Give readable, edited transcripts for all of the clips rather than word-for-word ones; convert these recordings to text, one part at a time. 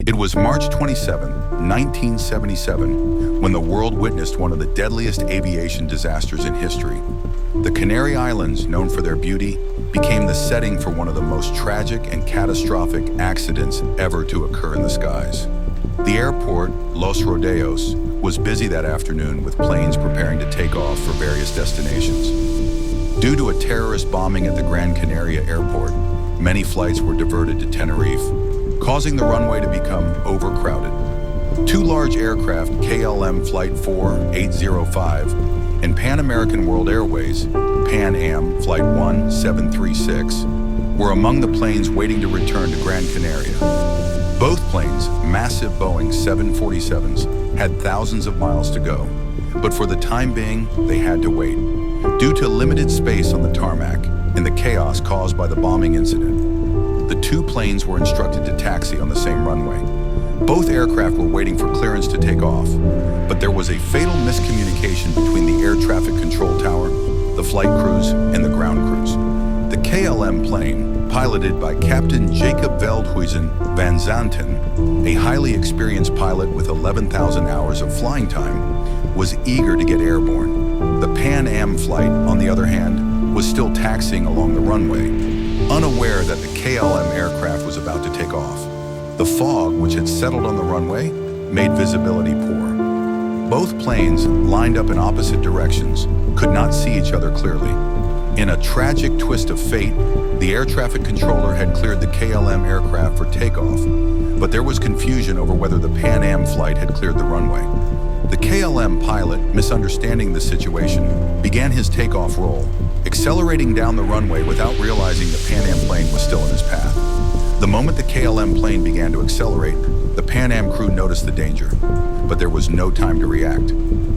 It was March 27, 1977, when the world witnessed one of the deadliest aviation disasters in history. The Canary Islands, known for their beauty, became the setting for one of the most tragic and catastrophic accidents ever to occur in the skies. The airport, Los Rodeos, was busy that afternoon with planes preparing to take off for various destinations. Due to a terrorist bombing at the Gran Canaria airport, many flights were diverted to Tenerife, causing the runway to become overcrowded. Two large aircraft, KLM Flight 4805 and Pan American World Airways, Pan Am Flight 1736, were among the planes waiting to return to Gran Canaria. Both planes, massive Boeing 747s, had thousands of miles to go, but for the time being, they had to wait. Due to limited space on the tarmac and the chaos caused by the bombing incident, the two planes were instructed to taxi on the same runway. Both aircraft were waiting for clearance to take off, but there was a fatal miscommunication between the air traffic control tower, the flight crews, and the ground crews. The KLM plane, piloted by Captain Jacob Veldhuizen van Zanten, a highly experienced pilot with 11,000 hours of flying time, was eager to get airborne. The Pan Am flight, on the other hand, was still taxiing along the runway, unaware that the KLM aircraft was about to take off. The fog, which had settled on the runway, made visibility poor. Both planes, lined up in opposite directions, could not see each other clearly. In a tragic twist of fate, the air traffic controller had cleared the KLM aircraft for takeoff, but there was confusion over whether the Pan Am flight had cleared the runway. The KLM pilot, misunderstanding the situation, began his takeoff roll, accelerating down the runway without realizing the Pan Am plane was still in his path. The moment the KLM plane began to accelerate, the Pan Am crew noticed the danger, but there was no time to react.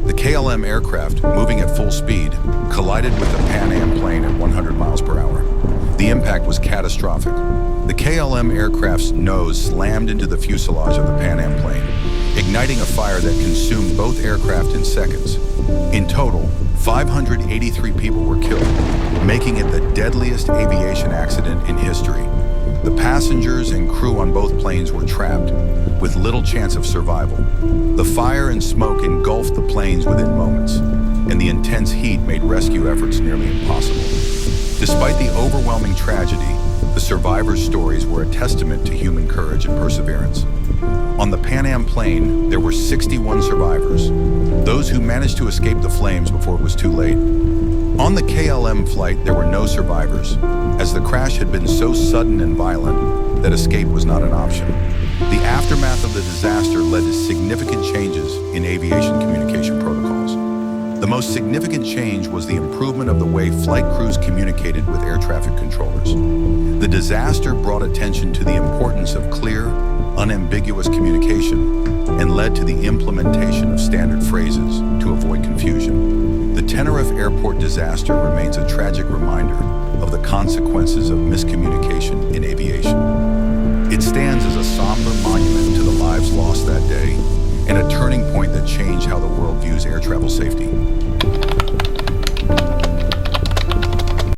The KLM aircraft, moving at full speed, collided with the Pan Am plane at 100 miles per hour. The impact was catastrophic. The KLM aircraft's nose slammed into the fuselage of the Pan Am plane, igniting a fire that consumed both aircraft in seconds. In total, 583 people were killed, making it the deadliest aviation accident in history. The passengers and crew on both planes were trapped, with little chance of survival. The fire and smoke engulfed the planes within moments, and the intense heat made rescue efforts nearly impossible. Despite the overwhelming tragedy, the survivors' stories were a testament to human courage and perseverance. On the Pan Am plane, there were 61 survivors, those who managed to escape the flames before it was too late. On the KLM flight, there were no survivors, as the crash had been so sudden and violent that escape was not an option. The aftermath of the disaster led to significant changes in aviation communication protocols. The most significant change was the improvement of the way flight crews communicated with air traffic controllers. The disaster brought attention to the importance of clear, unambiguous communication and led to the implementation of standard phrases to avoid confusion. The Tenerife airport disaster remains a tragic reminder of the consequences of miscommunication in aviation. It stands as a somber monument to the lives lost that day and a turning point that changed how the world views air travel safety.